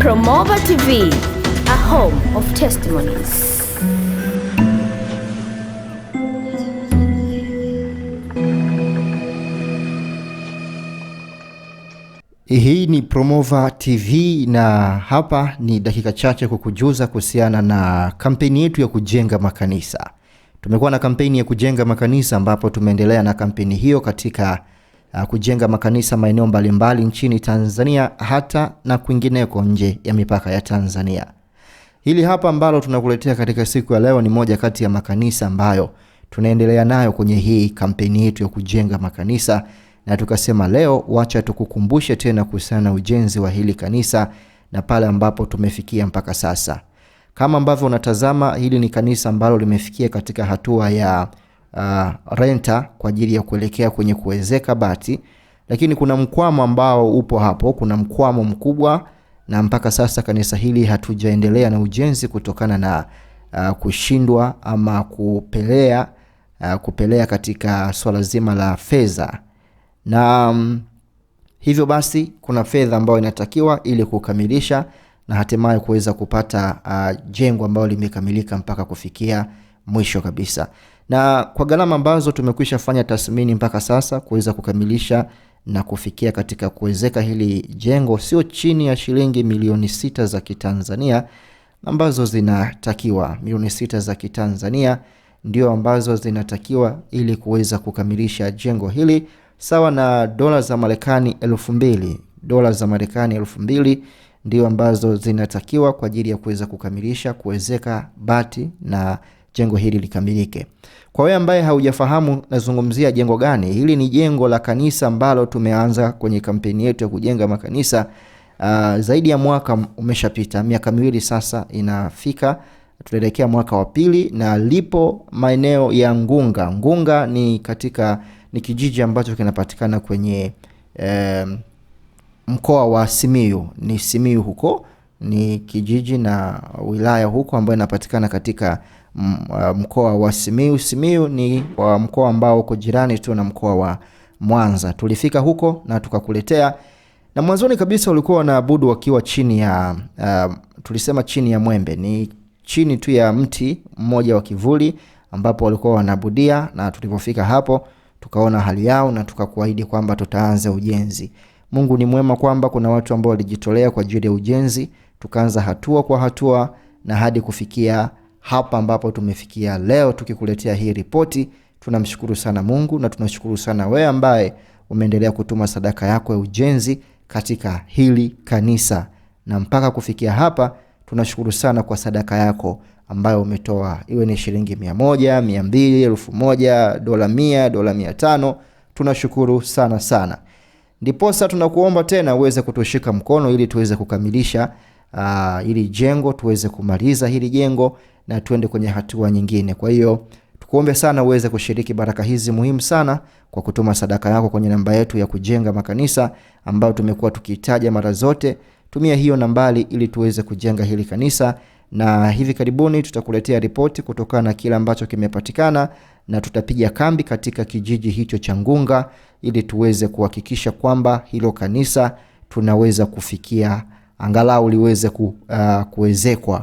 Promova TV, a home of testimonies. Hii ni Promova TV na hapa ni dakika chache kukujuza kuhusiana na kampeni yetu ya kujenga makanisa. Tumekuwa na kampeni ya kujenga makanisa ambapo tumeendelea na kampeni hiyo katika kujenga makanisa maeneo mbalimbali nchini Tanzania hata na kwingineko nje ya mipaka ya Tanzania. Hili hapa ambalo tunakuletea katika siku ya leo ni moja kati ya makanisa ambayo tunaendelea nayo kwenye hii kampeni yetu ya kujenga makanisa, na tukasema leo wacha tukukumbushe tena kuhusiana na ujenzi wa hili kanisa na pale ambapo tumefikia mpaka sasa. Kama ambavyo unatazama, hili ni kanisa ambalo limefikia katika hatua ya renta kwa ajili ya kuelekea kwenye kuwezeka bati, lakini kuna mkwamo ambao upo hapo, kuna mkwamo mkubwa, na mpaka sasa kanisa hili hatujaendelea na ujenzi kutokana na kushindwa ama kupelea katika swala zima la fedha. Na hivyo basi kuna fedha ambayo inatakiwa ili kukamilisha na hatimaye kuweza kupata jengo ambalo limekamilika mpaka kufikia mwisho kabisa. Na kwa gharama ambazo tumekwisha fanya tathmini mpaka sasa kuweza kukamilisha na kufikia katika kuwezeka hili jengo, sio chini ya shilingi milioni 6 za Kitanzania ambazo zinatakiwa. Milioni 6 za Kitanzania ndio ambazo zinatakiwa ili kuweza kukamilisha jengo hili, sawa na dola za Marekani 2,000. Dola za Marekani 2,000 ndio ambazo zinatakiwa kwa ajili ya kuweza kukamilisha kuwezeka bati na jengo hili likamilike. Kwa wewe ambaye haujafahamu nazungumzia jengo gani, hili ni jengo la kanisa ambalo tumeanza kwenye kampeni yetu ya kujenga makanisa. Zaidi ya mwaka umeshapita, miaka miwili sasa inafika, tunaelekea mwaka wa pili, na lipo maeneo ya Ngunga. Ngunga ni kijiji ambacho kinapatikana kwenye mkoa wa Simiyu. Ni Simiyu huko, ni kijiji na wilaya huko ambayo inapatikana katika mkoa wa Simiyu. Simiyu ni mkoa ambao uko jirani tu na mkoa wa Mwanza. Tulifika huko na tukakuletea, na mwanzoni kabisa ulikuwa wanaabudu wakiwa chini ya tulisema chini ya mwembe, ni chini tu ya mti mmoja wa kivuli ambapo walikuwa wanaabudia. Na tulipofika hapo tukaona hali yao na tukakuahidi kwamba tutaanza ujenzi. Mungu ni mwema kwamba kuna watu ambao walijitolea kwa ajili ya ujenzi, tukaanza hatua kwa hatua na hadi kufikia hapa ambapo tumefikia leo tukikuletea hii ripoti. Tunamshukuru sana Mungu na tunashukuru sana wewe ambaye umeendelea kutuma sadaka yako ya ujenzi katika hili kanisa, na mpaka kufikia hapa tunashukuru sana kwa sadaka yako ambayo umetoa, iwe ni shilingi 100, 200, 1000, dola 100, dola 500. Tunashukuru sana sana. Ndiposa tunakuomba tena uweze kutushika mkono ili tuweze kukamilisha hili jengo, tuweze kumaliza hili jengo na tuende kwenye hatua nyingine. Kwa hiyo tukuombe sana uweze kushiriki baraka hizi muhimu sana kwa kutuma sadaka yako kwenye namba yetu ya kujenga makanisa ambayo tumekuwa tukitaja mara zote. Tumia hiyo nambari ili tuweze kujenga hili kanisa, na hivi karibuni tutakuletea ripoti kutokana na kile ambacho kimepatikana, na tutapiga kambi katika kijiji hicho cha Ngunga ili tuweze kuhakikisha kwamba hilo kanisa tunaweza kufikia angalau liweze kuwezekwa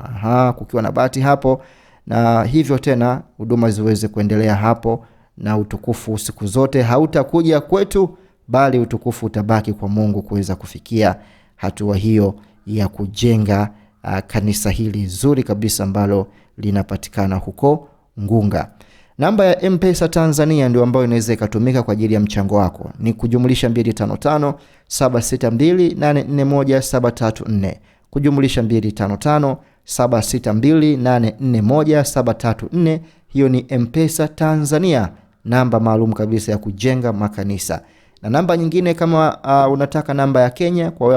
kukiwa na bati hapo, na hivyo tena huduma ziweze kuendelea hapo, na utukufu siku zote hautakuja kwetu bali utukufu utabaki kwa Mungu kuweza kufikia hatua hiyo ya kujenga kanisa hili zuri kabisa ambalo linapatikana huko Ngunga. Namba ya M-Pesa Tanzania ndio ambayo inaweza ikatumika kwa ajili ya mchango wako. Ni kujumlisha 255 762 841 734. Kujumlisha 255 762 841 734. Hiyo ni M-Pesa Tanzania, namba maalum kabisa ya kujenga makanisa. Na namba nyingine kama unataka namba ya Kenya, kwa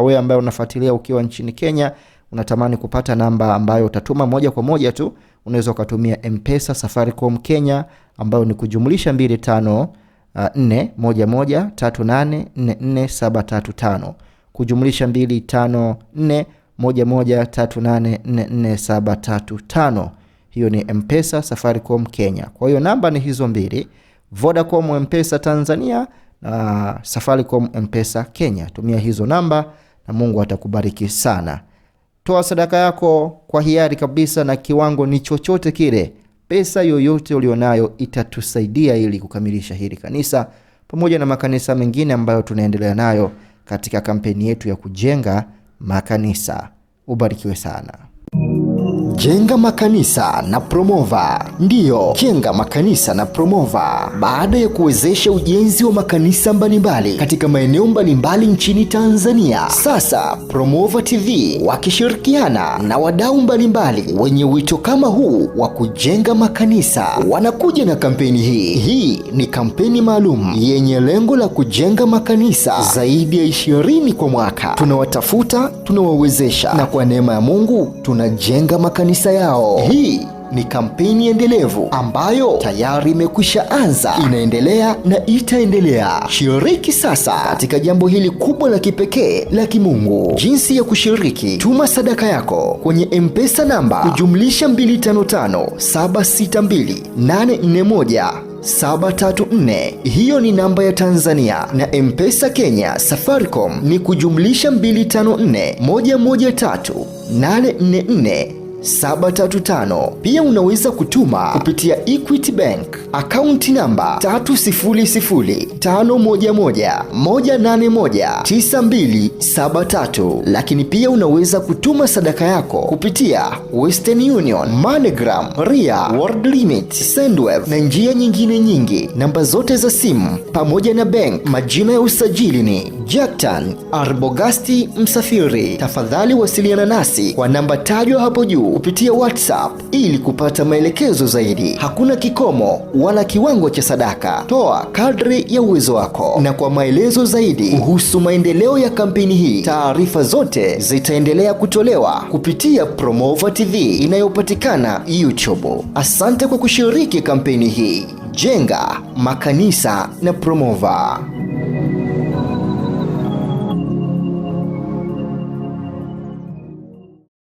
wewe ambaye unafuatilia ukiwa nchini Kenya, unatamani kupata namba ambayo utatuma moja kwa moja tu, unaweza ukatumia M-Pesa Safaricom Kenya ambayo ni kujumlisha 254 11 38 44 735. Kujumlisha 254 11 38 44 735. Hiyo ni M-Pesa Safaricom Kenya. Kwa hiyo namba ni hizo mbili, Vodacom M-Pesa Tanzania na Safaricom M-Pesa Kenya. Tumia hizo namba na Mungu atakubariki sana. Toa sadaka yako kwa hiari kabisa, na kiwango ni chochote kile. Pesa yoyote ulionayo itatusaidia ili kukamilisha hili kanisa pamoja na makanisa mengine ambayo tunaendelea nayo katika kampeni yetu ya kujenga makanisa. Ubarikiwe sana. Jenga makanisa na Promova. Ndiyo, jenga makanisa na Promova. Baada ya kuwezesha ujenzi wa makanisa mbalimbali katika maeneo mbalimbali nchini Tanzania, sasa Promova TV wakishirikiana na wadau mbalimbali wenye wito kama huu wa kujenga makanisa wanakuja na kampeni hii. Hii ni kampeni maalum yenye lengo la kujenga makanisa zaidi ya 20 kwa mwaka. Tunawatafuta, tunawawezesha, na kwa neema ya Mungu tunajenga makanisa yao. Hii ni kampeni endelevu ambayo tayari imekwisha anza, inaendelea na itaendelea. Shiriki sasa katika jambo hili kubwa la kipekee la kimungu. Jinsi ya kushiriki: tuma sadaka yako kwenye M-Pesa namba +255 762 841 734. Hiyo ni namba ya Tanzania, na M-Pesa Kenya Safaricom ni +254 113 844 735. Pia unaweza kutuma kupitia Equity Bank akaunti namba 3005111819273. Lakini pia unaweza kutuma sadaka yako kupitia Western Union, MoneyGram, Ria, World Limit, Sendwave na njia nyingine nyingi. Namba zote za simu pamoja na bank majina ya usajili ni Jackton Arbogasti Msafiri. Tafadhali wasiliana nasi kwa namba tajwa hapo juu kupitia WhatsApp ili kupata maelekezo zaidi. Hakuna kikomo wala kiwango cha sadaka. Toa kadri ya uwezo wako. Na kwa maelezo zaidi kuhusu maendeleo ya kampeni hii, taarifa zote zitaendelea kutolewa kupitia Promova TV inayopatikana YouTube. Asante kwa kushiriki kampeni hii. Jenga makanisa na Promova.